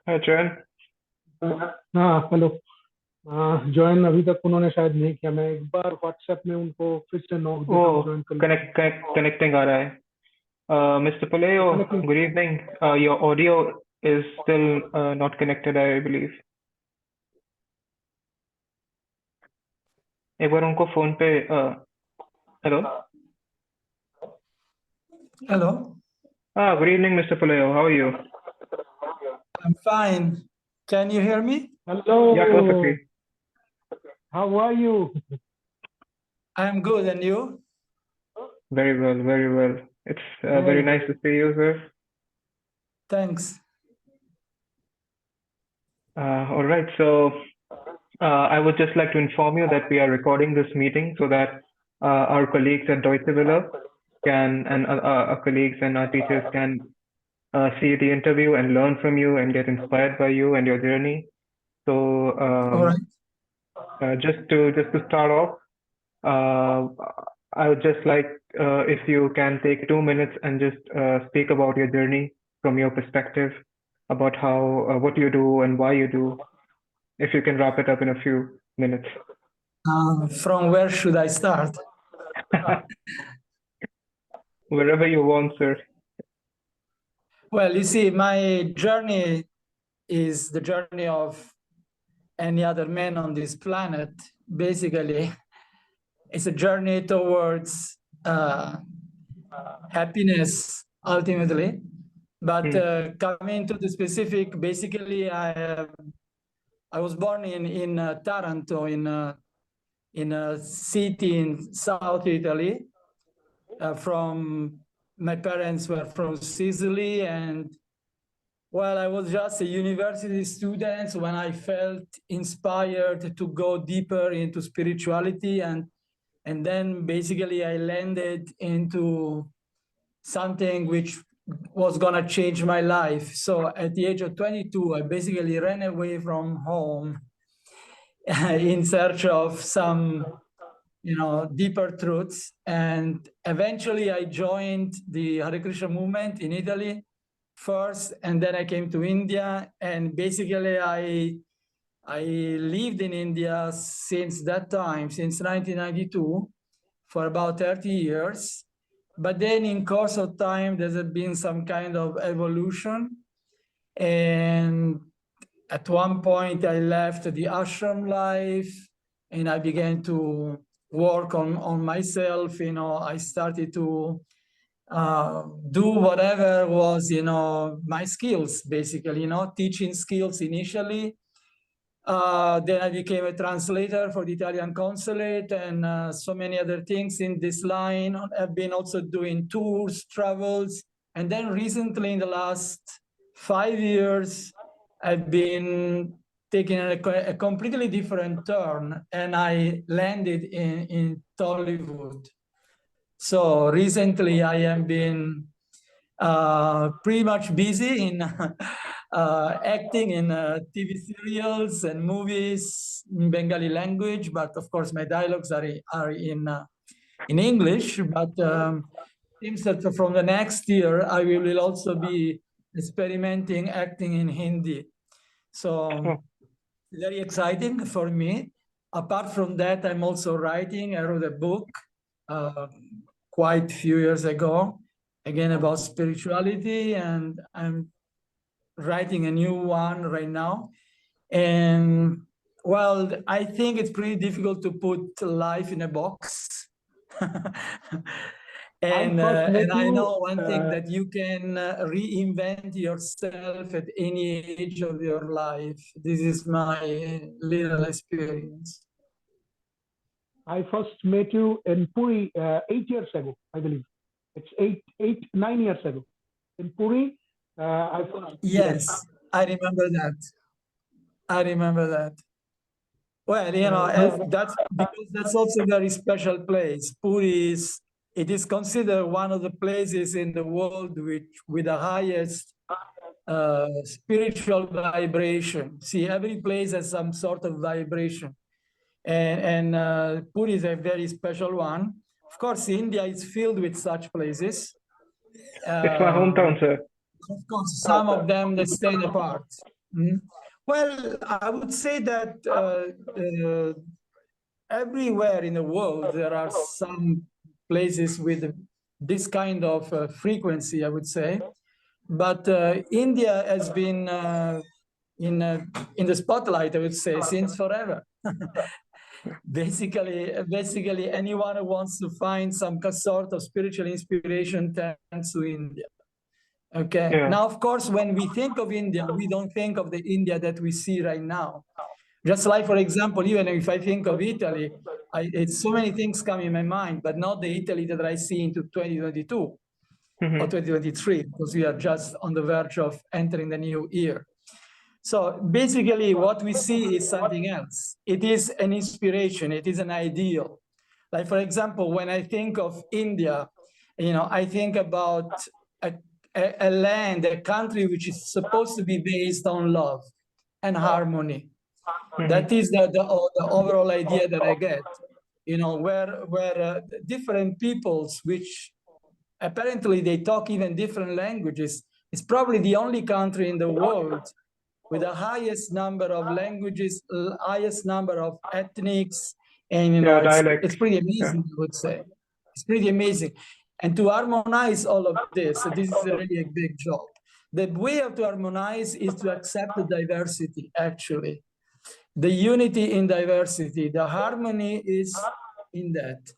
Hi, Jen. हाँ hello. Join अभी तक उन्होंने शायद नहीं किया। मैं एक बार व्हाट्सएप में उनको फिर से नॉक वो देता हूँ, ज्वाइन कर लेते हैं। connecting आ रहा है. Mr. Puleo, connecting. good evening. Your audio is still not connected, I believe. एक बार उनको फोन पे hello. Hello, Good evening, Mr. Puleo. How are you? I'm fine. Can you hear me? Hello. Yeah, perfectly. How are you? I'm good, and you? Very well, very well. It's very very nice to see you, sir. Thanks. All right, so I would just like to inform you that we are recording this meeting so that our colleagues at Deutsche Welle can, and our colleagues and our teachers can see the interview and learn from you and get inspired by you and your journey. So All right. just to start off, I would just like if you can take 2 minutes and just speak about your journey from your perspective, about how what you do and why you do. If you can wrap it up in a few minutes. From where should I start? Wherever you want, sir. Well, you see, my journey is the journey of any other man on this planet. Basically, it's a journey towards happiness, ultimately. But coming to the specific, basically, I was born in Taranto, in a city in South Italy. From my parents were from Sicily, and well, I was just a university student when I felt inspired to go deeper into spirituality, and then basically I landed into something which was gonna change my life. So at the age of 22, I basically ran away from home in search of some, deeper truths. And eventually I joined the Hare Krishna movement in Italy first, and then I came to India. And basically I lived in India since that time, since 1992, for about 30 years. But then in course of time, there's been some kind of evolution. And at one point I left the ashram life and I began to work on myself. I started to do whatever was, my skills, basically, teaching skills initially. Then I became a translator for the Italian consulate and so many other things in this line. I've been also doing tours, travels. And then recently, in the last 5 years, I've been taking a completely different turn, and I landed in Tollywood. So recently I have been pretty much busy in acting in TV serials and movies in Bengali language, but of course my dialogues are in English. But seems that from the next year I will also be experimenting acting in Hindi. So very exciting for me. Apart from that, I'm also writing. I wrote a book quite a few years ago, again about spirituality, and I'm writing a new one right now. And well, I think it's pretty difficult to put life in a box. And I know one thing, that you can reinvent yourself at any age of your life. This is my little experience. I first met you in Puri 8 years ago, I believe. It's 9 years ago. In Puri, I first. Yes, I remember that. I remember that. Well, that's because that's also a very special place. Puri is considered one of the places in the world with the highest spiritual vibration. See, every place has some sort of vibration, and Puri is a very special one. Of course, India is filled with such places. It's my hometown, sir. Of course, some of them they stand apart. Mm. Well, I would say that everywhere in the world there are some places with this kind of frequency, I would say. But India has been in the spotlight, I would say, since forever. Basically, anyone who wants to find some sort of spiritual inspiration turns to India. Okay. Yeah. Now, of course, when we think of India, we don't think of the India that we see right now. Just like, for example, even if I think of Italy, it's so many things come in my mind, but not the Italy that I see into 2022 or 2023, because we are just on the verge of entering the new year. So basically what we see is something else. It is an inspiration, it is an ideal. Like, for example, when I think of India, I think about a land, a country which is supposed to be based on love and harmony. That is the overall idea that I get, where different peoples, which apparently they talk even different languages, it's probably the only country in the world with the highest number of languages, highest number of ethnics, and dialects. it's pretty amazing, I would say. It's pretty amazing. And to harmonize all of this, this is really a big job. The way to harmonize is to accept the diversity, actually. The unity in diversity, the harmony is in that.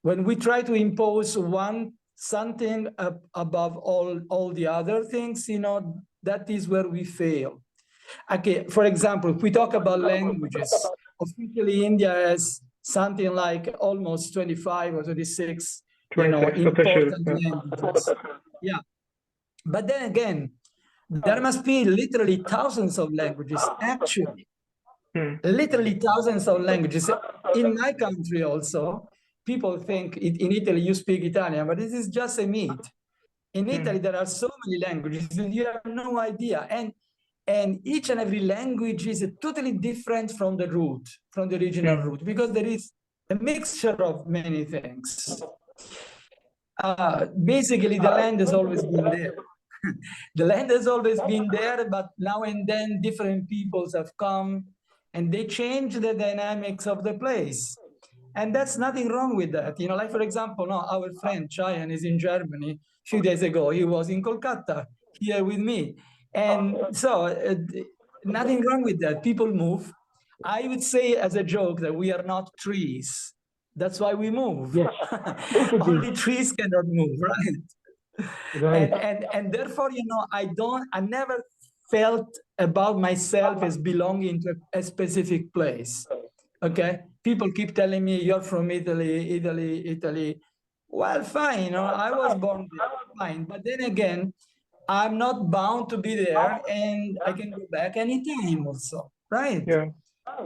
When we try to impose something above all the other things, that is where we fail. Okay, for example, if we talk about languages, officially India has something like almost 25 or 26, 26 important official, languages. Yeah. But then again, there must be literally thousands of languages, actually. Literally thousands of languages. In my country also, people think in Italy you speak Italian, but this is just a myth. In Italy, there are so many languages and you have no idea. And each and every language is totally different from the root, from the original root, because there is a mixture of many things. Basically, the land has always been there. The land has always been there, but now and then different peoples have come and they change the dynamics of the place. And that's nothing wrong with that. Like, for example, our friend Cheyenne is in Germany. A few days ago, he was in Kolkata here with me. And so nothing wrong with that. People move. I would say as a joke that we are not trees. That's why we move. Yes. Only trees cannot move, right? Right. And therefore, I never felt about myself as belonging to a specific place. Okay, people keep telling me you're from Italy. Well, fine, I was born there, fine. But then again, I'm not bound to be there, and I can go back anytime also, right? Yeah.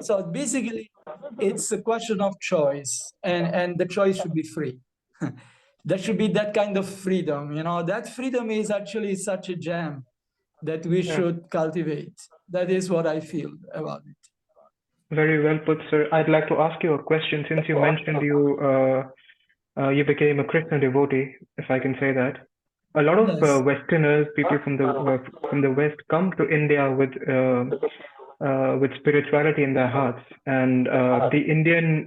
So basically, it's a question of choice, and the choice should be free. There should be that kind of freedom. That freedom is actually such a gem that we should cultivate. That is what I feel about it. Very well put, sir. I'd like to ask you a question since you mentioned you became a Krishna devotee, if I can say that. A lot of Yes. Westerners, people from the West, come to India with spirituality in their hearts, and the Indian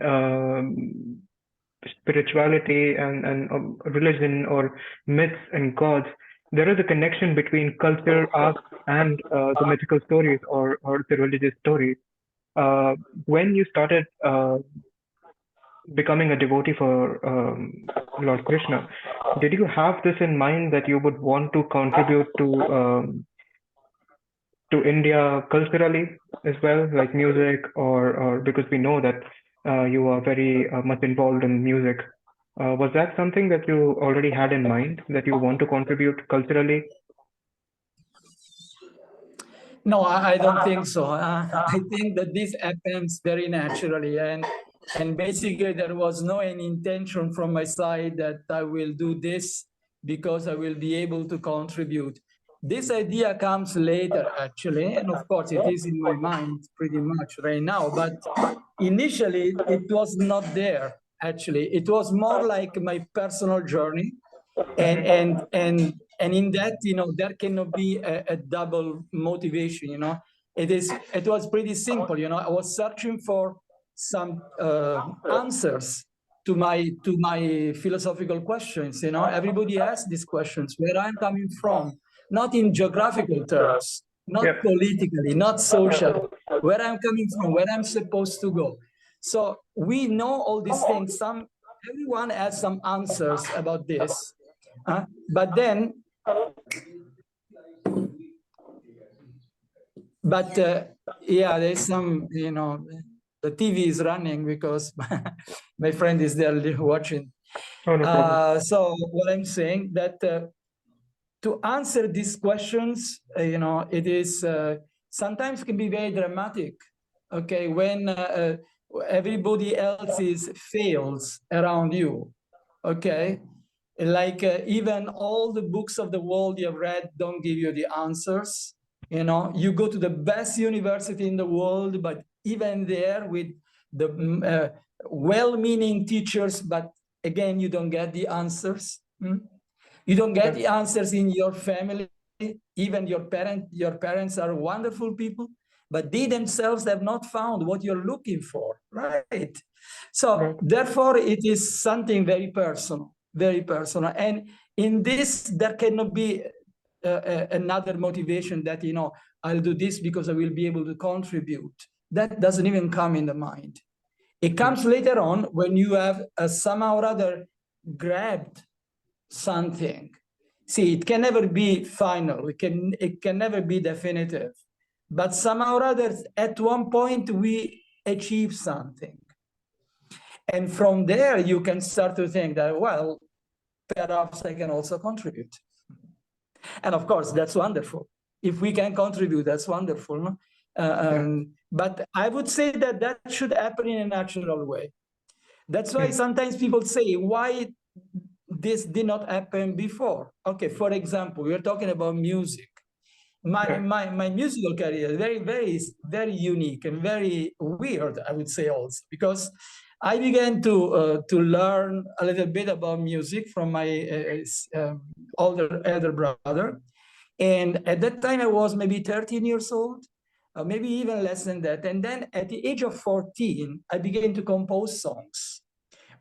spirituality and religion or myths and gods, there is a connection between culture, art, and the mythical stories or the religious stories. When you started becoming a devotee for Lord Krishna, did you have this in mind that you would want to contribute to India culturally as well, like music, or because we know that you are very much involved in music. Was that something that you already had in mind that you want to contribute culturally? No, I don't think so. I think that this happens very naturally, and basically there was no any intention from my side that I will do this because I will be able to contribute. This idea comes later, actually, and of course it is in my mind pretty much right now, but initially it was not there, actually. It was more like my personal journey, And in that, there cannot be a double motivation. It was pretty simple. I was searching for some answers to my philosophical questions. Everybody asks these questions: where I'm coming from, not in geographical terms, not Yep. politically, not socially, where I'm coming from, where I'm supposed to go. So we know all these things. Everyone has some answers about this, but then, yeah, there's some, the TV is running because my friend is there watching. Oh, no problem. So what I'm saying that to answer these questions, it is sometimes can be very dramatic. Okay, when everybody else fails around you. Okay, like even all the books of the world you've read don't give you the answers. You go to the best university in the world, but even there with the well-meaning teachers, but again, you don't get the answers. You don't get the answers in your family. Even your parents are wonderful people, but they themselves have not found what you're looking for, right? So therefore, it is something very personal, very personal. And in this, there cannot be another motivation that, I'll do this because I will be able to contribute. That doesn't even come in the mind. It comes later on when you have somehow or other grabbed something. See, it can never be final. It can never be definitive. But somehow or other, at one point, we achieve something. And from there, you can start to think that, well, perhaps I can also contribute. And of course, that's wonderful. If we can contribute, that's wonderful. No? But I would say that that should happen in a natural way. That's why sometimes people say, why this did not happen before? Okay, for example, we're talking about music. My musical career is very, very, very unique and very weird, I would say also, because I began to learn a little bit about music from my elder brother. And at that time, I was maybe 13 years old, maybe even less than that. And then at the age of 14, I began to compose songs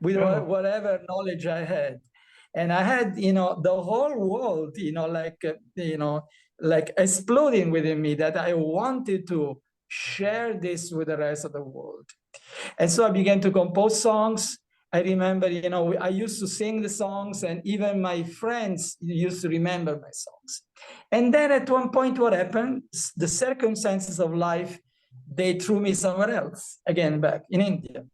with whatever knowledge I had. And I had, the whole world, like exploding within me, that I wanted to share this with the rest of the world. And so I began to compose songs. I remember, I used to sing the songs, and even my friends used to remember my songs. And then at one point, what happened? The circumstances of life, they threw me somewhere else, again, back in India.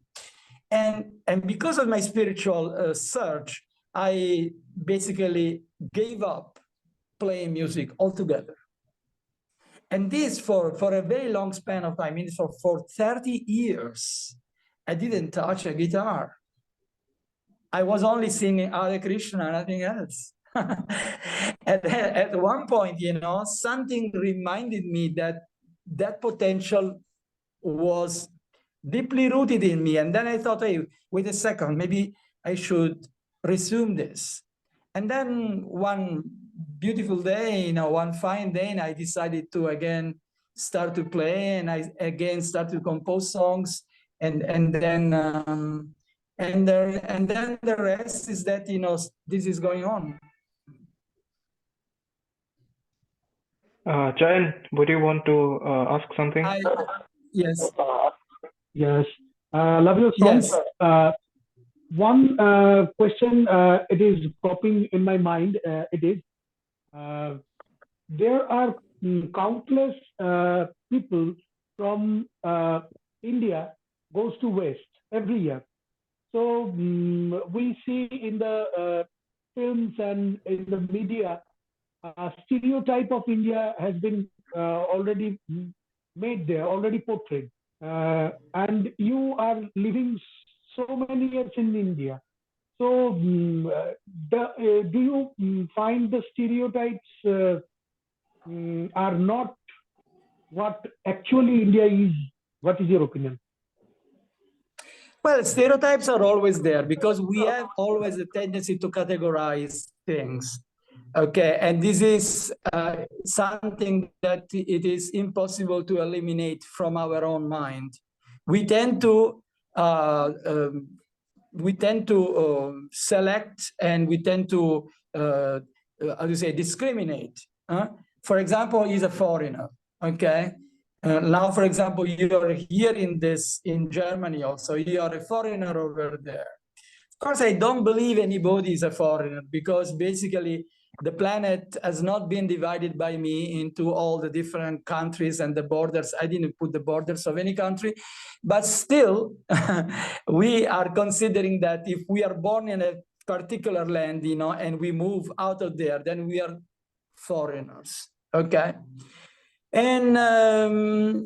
And because of my spiritual search, I basically gave up playing music altogether. And this for a very long span of time, for 30 years, I didn't touch a guitar. I was only singing Hare Krishna, nothing else. At one point, something reminded me that potential was deeply rooted in me. And then I thought, hey, wait a second, maybe I should resume this. And then one beautiful day, one fine day, and I decided to again start to play, and I again start to compose songs, and then the rest is that this is going on. Jayan, would you want to ask something? Yes. Yes. Love your song. Yes. One question, it is popping in my mind. It is, there are countless people from India goes to West every year. So we see in the films and in the media, stereotype of India has been already made there, already portrayed. And you are living so many years in India. So, do you find the stereotypes are not what actually India is? What is your opinion? Well, stereotypes are always there because we have always a tendency to categorize things. Okay, and this is something that it is impossible to eliminate from our own mind. We tend to select, and we tend to how do you say, discriminate. For example, he's a foreigner. Okay, now, for example, you are here in Germany also. You are a foreigner over there. Of course, I don't believe anybody is a foreigner because basically the planet has not been divided by me into all the different countries and the borders. I didn't put the borders of any country, but still, we are considering that if we are born in a particular land, and we move out of there, then we are foreigners. Okay. And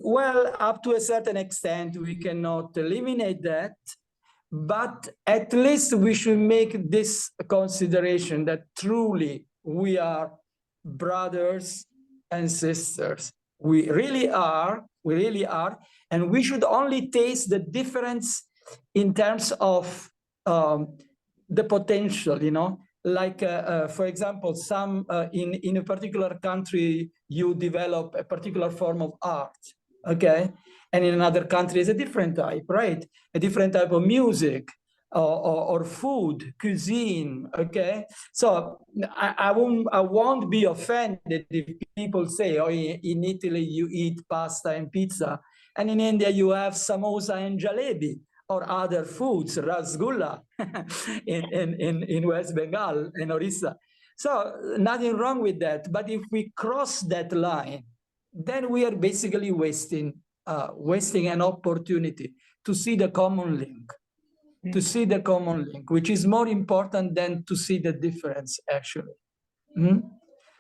well, up to a certain extent, we cannot eliminate that, but at least we should make this consideration that truly we are brothers and sisters. We really are, and we should only taste the difference in terms of the potential, like, for example, in a particular country, you develop a particular form of art, okay? And in another country, it's a different type, right? A different type of music or food, cuisine, okay? So I won't be offended if people say, oh, in Italy, you eat pasta and pizza, and in India, you have samosa and jalebi, or other foods, rasgulla in West Bengal and Orissa. So nothing wrong with that. But if we cross that line, then we are basically wasting an opportunity to see the common link, which is more important than to see the difference, actually.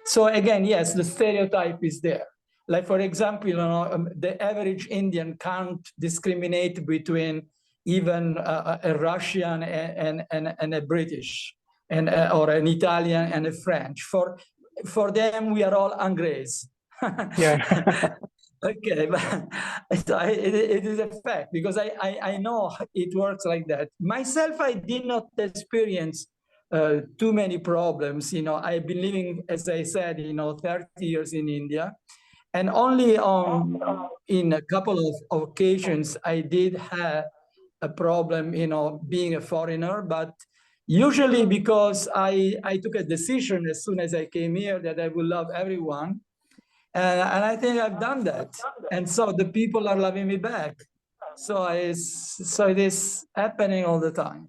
So again, yes, the stereotype is there. Like, for example, the average Indian can't discriminate between even a Russian and a British, or an Italian and a French. For them, we are all Angles. Yeah. Okay, but it is a fact because I know it works like that. Myself, I did not experience too many problems. I've been living, as I said, 30 years in India. And only in a couple of occasions, I did have a problem, being a foreigner. But usually because I took a decision as soon as I came here that I will love everyone. And I think I've done that. And so the people are loving me back. So it is happening all the time.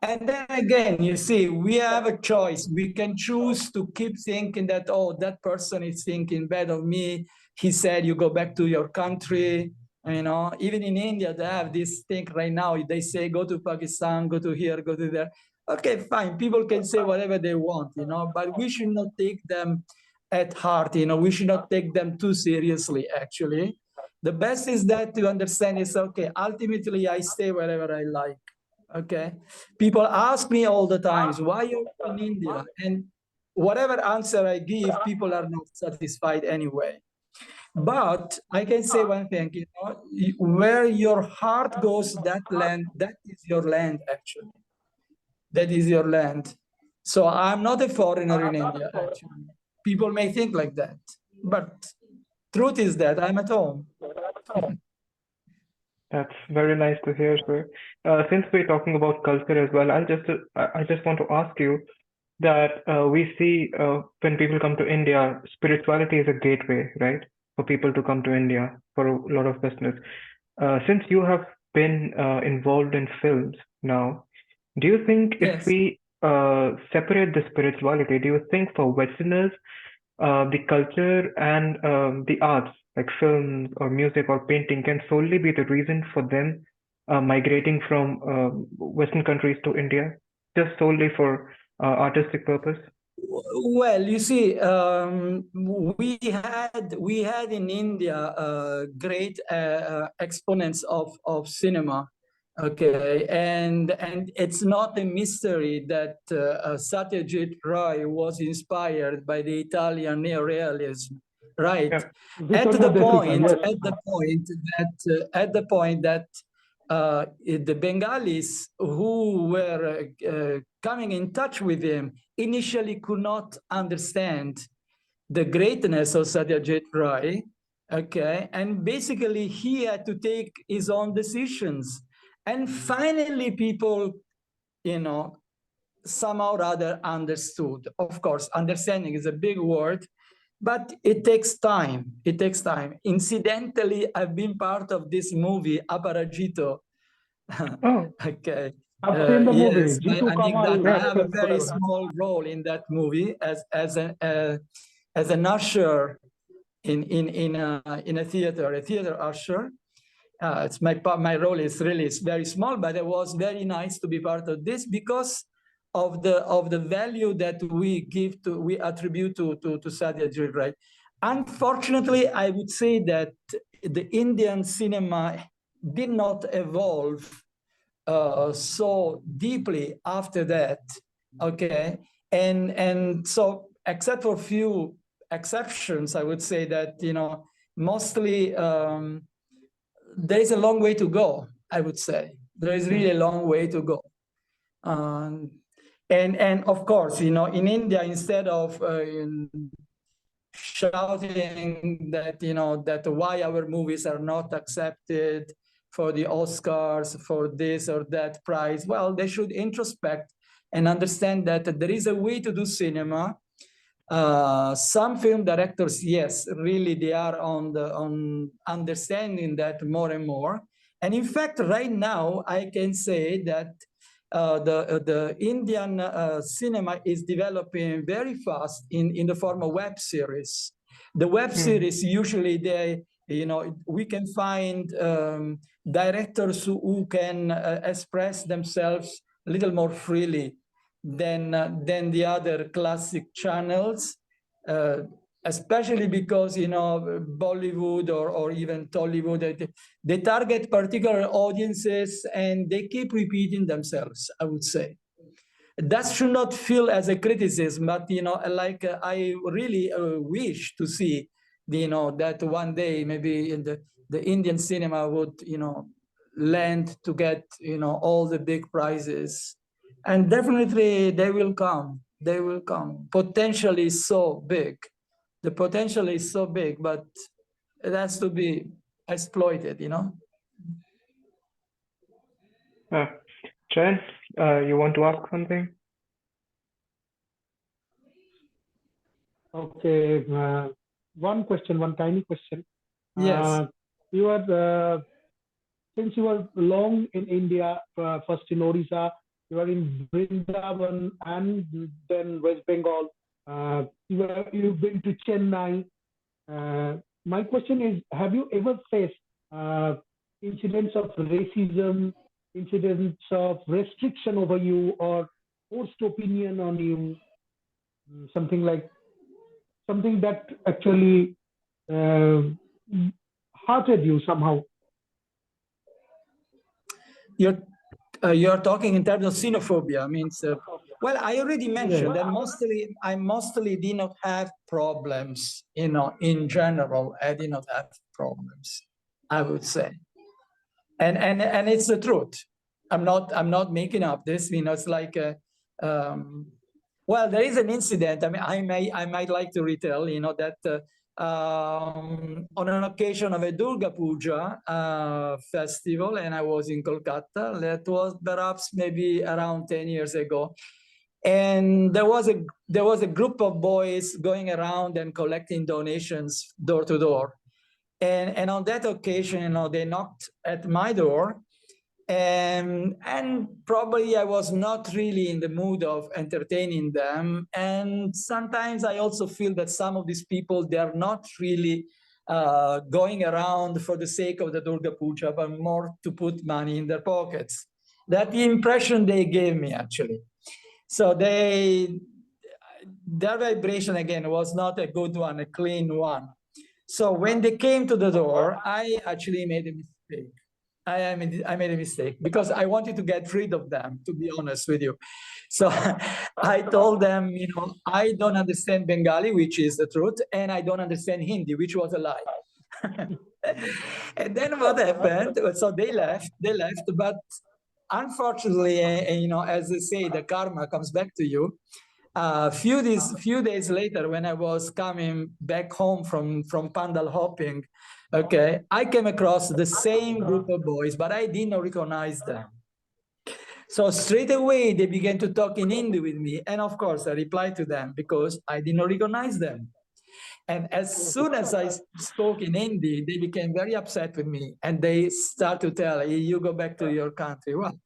And then again, you see, we have a choice. We can choose to keep thinking that, oh, that person is thinking bad of me. He said, you go back to your country. Even in India, they have this thing right now. They say, go to Pakistan, go to here, go to there. Okay, fine. People can say whatever they want, but we should not take them at heart. We should not take them too seriously, actually. The best is that to understand is, okay, ultimately, I stay wherever I like. Okay, people ask me all the times, why you're in India? And whatever answer I give, people are not satisfied anyway. But I can say one thing, where your heart goes, that is your land, actually. That is your land. So I'm not a foreigner in India, actually. People may think like that, but truth is that I'm at home. That's very nice to hear, sir. Since we're talking about culture as well, I just want to ask you that we see when people come to India, spirituality is a gateway, right, for people to come to India for a lot of business. Since you have been involved in films now, do you think if Yes. we separate the spirituality, do you think for Westerners, the culture and the arts, like films or music or painting, can solely be the reason for them migrating from Western countries to India, just solely for artistic purpose? Well, you see, we had in India great exponents of cinema. Okay, and it's not a mystery that Satyajit Ray was inspired by the Italian neorealism, right? Yeah. At Vittorio the De Sica, point, yes. at the point that the Bengalis who were coming in touch with him initially could not understand the greatness of Satyajit Ray, okay? And basically he had to take his own decisions. And finally people, you know, somehow or other understood. Of course, understanding is a big word, but it takes time. It takes time. Incidentally, I've been part of this movie, Aparajito. Oh, Okay. I've seen the movie. Yes, Jitu Kamal. I have a very small role in that movie as an usher in a theater usher. It's my role is really very small, but it was very nice to be part of this because of the value that we attribute to Satyajit Ray. Unfortunately, I would say that the Indian cinema did not evolve so deeply after that, okay? And so, except for a few exceptions, I would say that, you know, mostly there is a long way to go, I would say. There is really a long way to go. And of course, you know, in India, instead of shouting that, you know, that why our movies are not accepted for the Oscars, for this or that prize, well, they should introspect and understand that there is a way to do cinema. Some film directors, yes, really they are on understanding that more and more. And in fact, right now, I can say that the Indian cinema is developing very fast in the form of web series. The web series usually you know, we can find directors who can express themselves a little more freely than the other classic channels, especially because, you know, Bollywood or even Tollywood, they target particular audiences and they keep repeating themselves, I would say. That should not feel as a criticism, but, you know, like I really wish to see, you know, that one day maybe in the Indian cinema would, you know, land to get, you know, all the big prizes. And definitely they will come. They will come. Potentially so big. The potential is so big, but it has to be exploited, you know? Chen, you want to ask something? Okay. One question, one tiny question. Yes. You are since you were long in India, first in Odisha, you are in Vrindavan and then West Bengal. You've been to Chennai. My question is, have you ever faced incidents of racism, incidents of restriction over you, or forced opinion on you, something that actually hurted you somehow? You're talking in terms of xenophobia. Means, well, I already mentioned that I mostly did not have problems. You know, in general, I did not have problems, I would say, and it's the truth. I'm not making up this. You know, it's like, well, there is an incident. I mean, I might like to retell. You know that. On an occasion of a Durga Puja festival, and I was in Kolkata. That was perhaps maybe around 10 years ago. And there was a group of boys going around and collecting donations door to door. And on that occasion, you know, they knocked at my door. And probably I was not really in the mood of entertaining them. And sometimes I also feel that some of these people, they are not really going around for the sake of the Durga Puja, but more to put money in their pockets. That's the impression they gave me, actually. So their vibration, again, was not a good one, a clean one. So when they came to the door, I actually made a mistake. I made a mistake because I wanted to get rid of them, to be honest with you. So I told them, you know, I don't understand Bengali, which is the truth, and I don't understand Hindi, which was a lie. And then what happened? So they left, but unfortunately, as they say, the karma comes back to you. Few days later, when I was coming back home from pandal hopping, okay, I came across the same group of boys, but I didn't recognize them. So straight away, they began to talk in Hindi with me. And of course, I replied to them because I didn't recognize them. And as soon as I spoke in Hindi, they became very upset with me. And they start to tell, hey, you go back to your country. Well,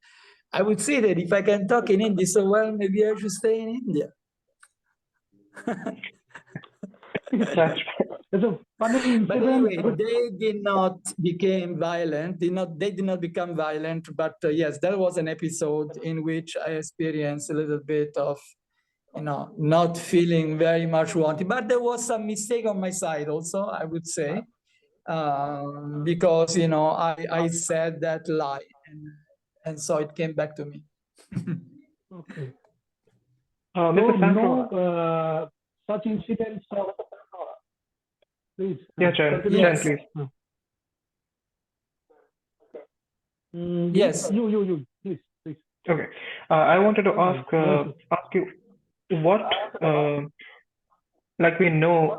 I would say that if I can talk in Hindi so well, maybe I should stay in India. It's a funny incident. But anyway, they did not become violent. They did not become violent. But yes, there was an episode in which I experienced a little bit of, not feeling very much wanted. But there was some mistake on my side also, I would say, because I said that lie, and so it came back to me. Okay. Mr. Sandro, No such incidents. Please. yeah, Chen, Yes. Chen, please. Yes. You, please. Okay. I wanted to ask you what, like we know,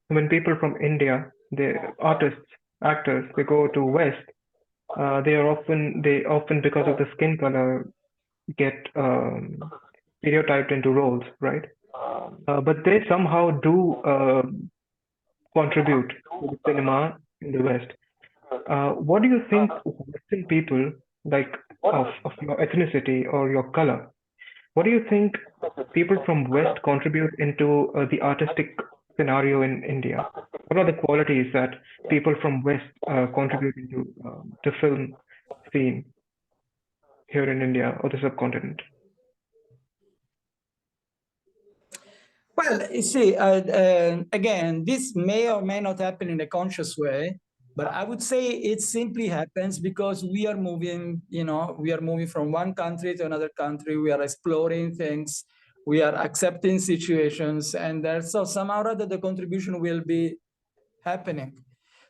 when people from India, the artists, actors, they go to West, they often because of the skin color get stereotyped into roles, right? But they somehow do contribute to the cinema in the West. What do you think Western people, like of your ethnicity or your color, what do you think people from West contribute into the artistic scenario in India? What are the qualities that people from West contribute into the film scene here in India or the subcontinent? Well, you see, again, this may or may not happen in a conscious way, but I would say it simply happens because we are moving, from one country to another country. We are exploring things. We are accepting situations, and so somehow or other the contribution will be happening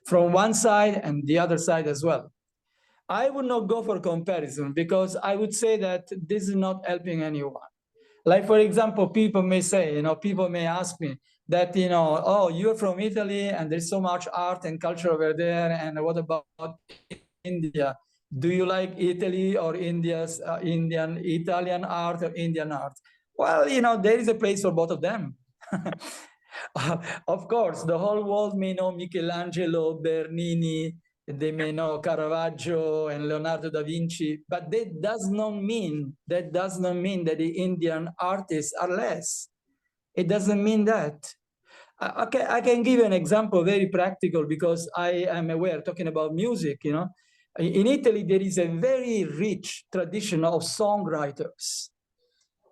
from one side and the other side as well. I would not go for comparison because I would say that this is not helping anyone. Like, for example, people may say, people may ask me that, oh, you're from Italy and there's so much art and culture over there. And what about India? Do you like Italy or India's Italian art or Indian art? Well, there is a place for both of them. Of course, the whole world may know Michelangelo, Bernini, they may know Caravaggio and Leonardo da Vinci, but that does not mean that the Indian artists are less. It doesn't mean that. Okay, I can give you an example, very practical, because I am aware, talking about music, in Italy, there is a very rich tradition of songwriters.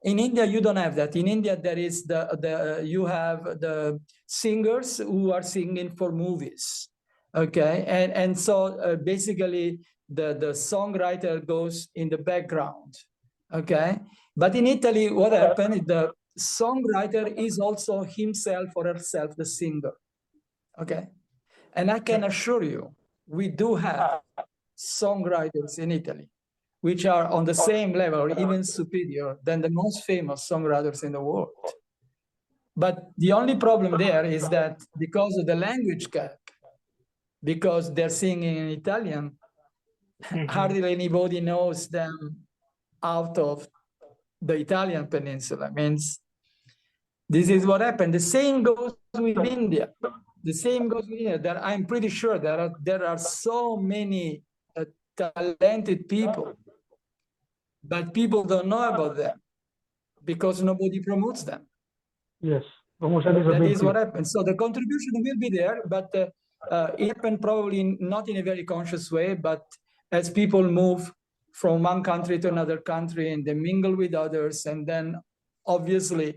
In India, you don't have that. In India, there is you have the singers who are singing for movies. Okay, and so basically the songwriter goes in the background. Okay, but in Italy, what happened is the songwriter is also himself or herself the singer. Okay, and I can assure you, we do have songwriters in Italy which are on the same level or even superior than the most famous songwriters in the world. But the only problem there is that because of the language gap, because they're singing in Italian, hardly anybody knows them out of the Italian peninsula. Means this is what happened. The same goes with India. I'm pretty sure there are so many talented people, but people don't know about them because nobody promotes them. Yes, promotion is a big That is thing. what happens. So the contribution will be there, but it happened probably not in a very conscious way, but as people move from one country to another country and they mingle with others, and then obviously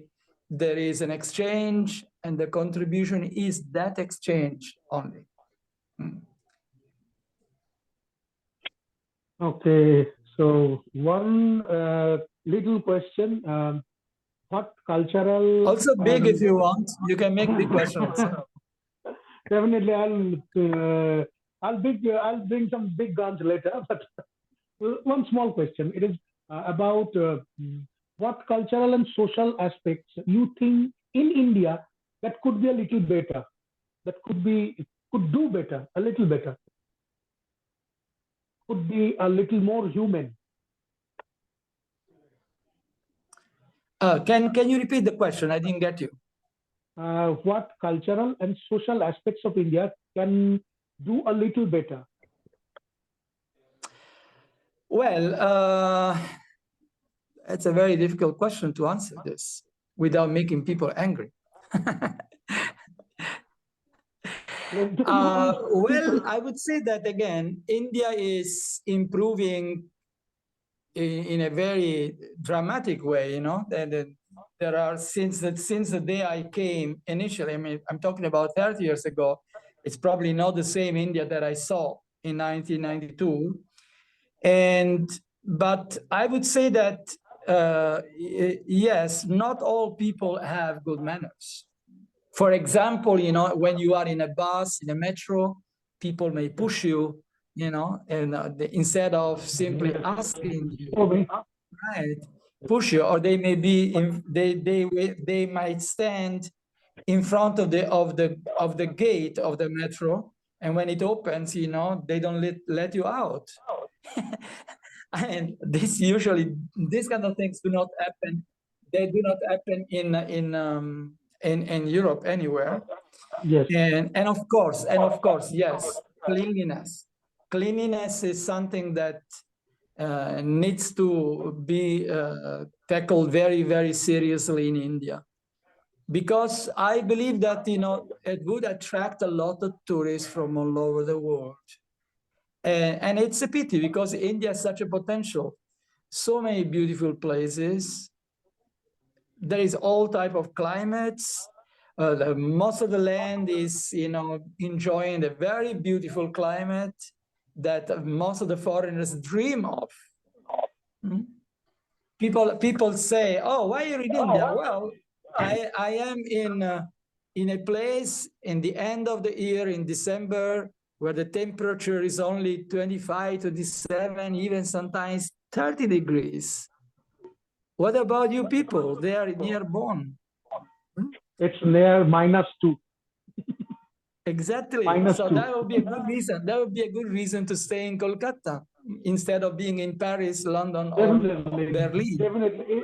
there is an exchange, and the contribution is that exchange only. Okay, so one little question. What cultural... Also big if you want. You can make big questions. Definitely, I'll bring some big guns later. But one small question. It is about what cultural and social aspects you think in India that could be a little better, that could do better, a little better, could be a little more human. Can you repeat the question? I didn't get you. What cultural and social aspects of India can do a little better? Well, it's a very difficult question to answer this without making people angry. Well, I would say that again, India is improving in a very dramatic way. You know, there are since the day I came initially. I mean, I'm talking about 30 years ago. It's probably not the same India that I saw in 1992. But I would say that yes, not all people have good manners. For example, you know, when you are in a bus, in a metro, people may push you, you know, and instead of simply asking you, right, push you, or they may be they might stand in front of the gate of the metro, and when it opens, you know, they don't let you out. And these kind of things do not happen. They do not happen in Europe anywhere. Yes. And of course, yes, cleanliness. Cleanliness is something that needs to be tackled very, very seriously in India, because I believe that, you know, it would attract a lot of tourists from all over the world. And it's a pity because India has such a potential, so many beautiful places. There is all type of climates. Most of the land is, you know, enjoying a very beautiful climate that most of the foreigners dream of. Mm. People say, "Oh, why are you in India?" Well, I am in a place in the end of the year in December where the temperature is only 25, 27, even sometimes 30 degrees. What about you people? They are near Bonn. It's near -2. Exactly. So -2. that would be a good reason. That would be a good reason to stay in Kolkata instead of being in Paris, London, or Definitely, Berlin. definitely.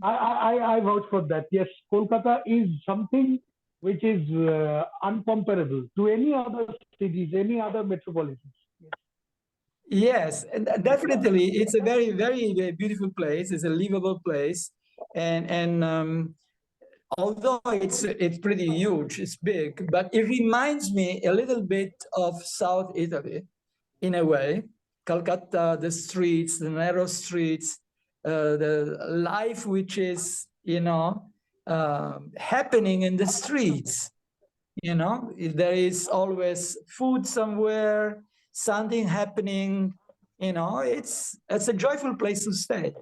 I vouch for that. Yes, Kolkata is something which is uncomparable to any other cities, any other metropolitans. Yes, and definitely, it's a very, very, very beautiful place. It's a livable place, and although it's pretty huge, it's big, but it reminds me a little bit of South Italy, in a way. Calcutta, the streets, the narrow streets, the life which is, you know, happening in the streets. You know, there is always food somewhere, something happening. You know, it's a joyful place to stay.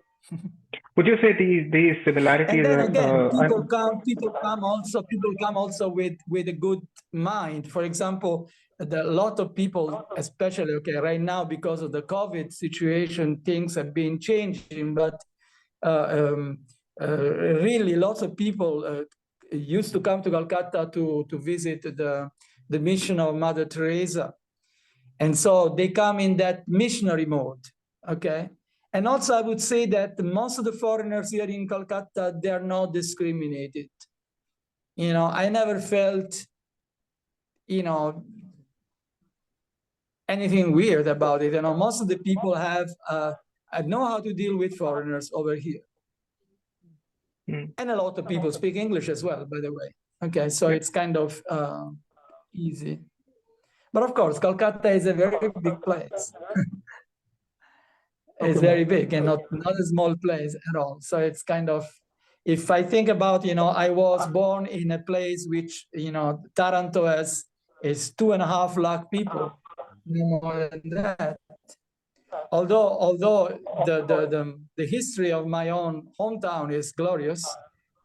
Would you say these And similarities then are again, people come also with a good mind. For example, a lot of people, especially right now because of the COVID situation, things have been changing. But uh, um, really, lots of people used to come to Calcutta to visit the mission of Mother Teresa, and so they come in that missionary mode. Okay. And also, I would say that most of the foreigners here in Calcutta, they are not discriminated. You know, I never felt, you know, anything weird about it. You know, most of the people have know how to deal with foreigners over here. And a lot of people speak English as well, by the way. Okay, so it's kind of easy. But of course, Calcutta is a very big place. It's very big and not a small place at all. So it's kind of, if I think about, you know, I was born in a place which, you know, Taranto is 2.5 lakh people, no more than that. Although the history of my own hometown is glorious,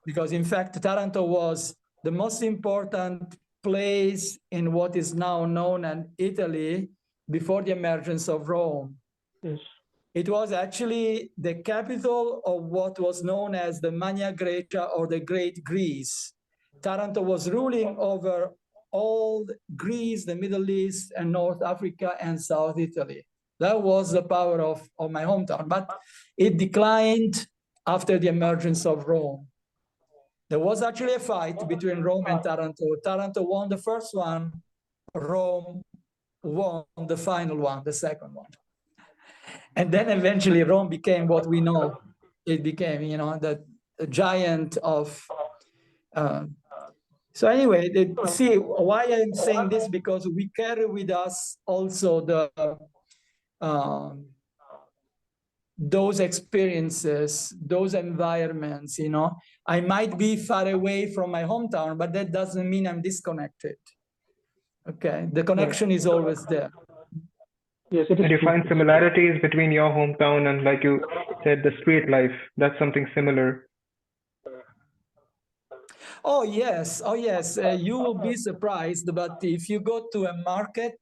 because in fact Taranto was the most important place in what is now known as Italy before the emergence of Rome. Yes. It was actually the capital of what was known as the Magna Graecia, or the Great Greece. Taranto was ruling over all Greece, the Middle East, and North Africa and South Italy. That was the power of my hometown, but it declined after the emergence of Rome. There was actually a fight between Rome and Taranto. Taranto won the first one, Rome won the final one, the second one. And then eventually Rome became what we know it became, you know, the giant of... So anyway, see, why I'm saying this, because we carry with us also those experiences, those environments, you know. I might be far away from my hometown, but that doesn't mean I'm disconnected. Okay, the connection is always there. Yes, it is. And you find similarities between your hometown and, like you said, the street life. That's something similar. Oh yes, oh yes. You will be surprised, but if you go to a market,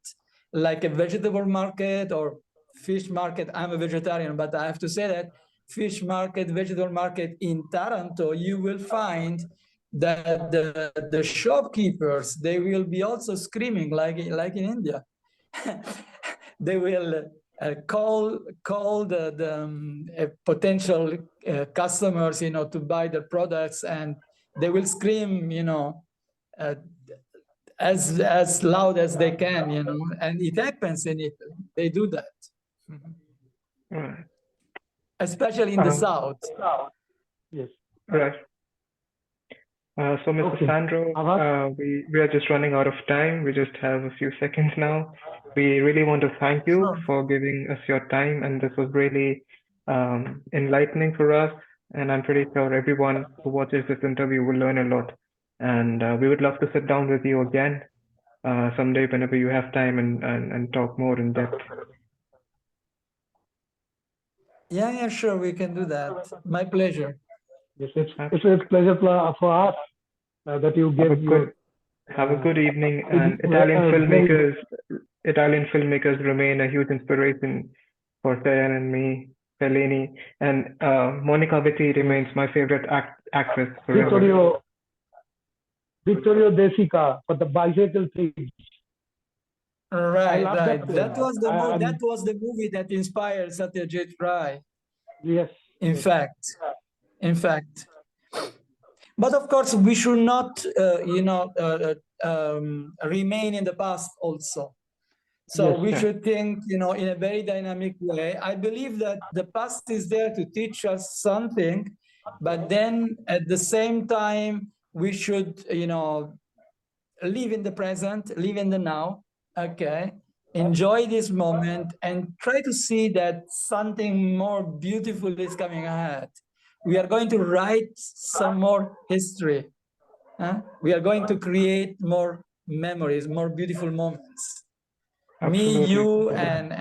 like a vegetable market or fish market, I'm a vegetarian, but I have to say that fish market, vegetable market in Taranto, you will find that the shopkeepers, they will be also screaming like in India. They will call the potential customers, you know, to buy the products, and they will scream, you know, as loud as they can, you know, and it happens in Italy. They do that, Right. especially in the south. Yes. Right. So, Mr. Okay. Sandro, we are just running out of time. We just have a few seconds now. We really want to thank you Sure. for giving us your time, and this was really enlightening for us. And I'm pretty sure everyone who watches this interview will learn a lot. And we would love to sit down with you again someday whenever you have time and talk more in depth. Yeah, sure, we can do that. My pleasure. Yes, it's a pleasure for us that you gave your. Have a good evening. it- And very- Italian filmmakers remain a huge inspiration for Sayan and me, Fellini, and Monica Vitti remains my favorite actress forever. Vittorio De Sica for the bicycle thing. Right, love right. that That film. was the that was the movie that inspired Satyajit Ray. Yes. In fact. But of course, we should not, remain in the past also. So Yes, we yeah. should think, you know, in a very dynamic way. I believe that the past is there to teach us something, but then at the same time, we should, you know, live in the present, live in the now, okay? Enjoy this moment and try to see that something more beautiful is coming ahead. We are going to write some more history. We are going to create more memories, more beautiful moments. Me, Absolutely. you, and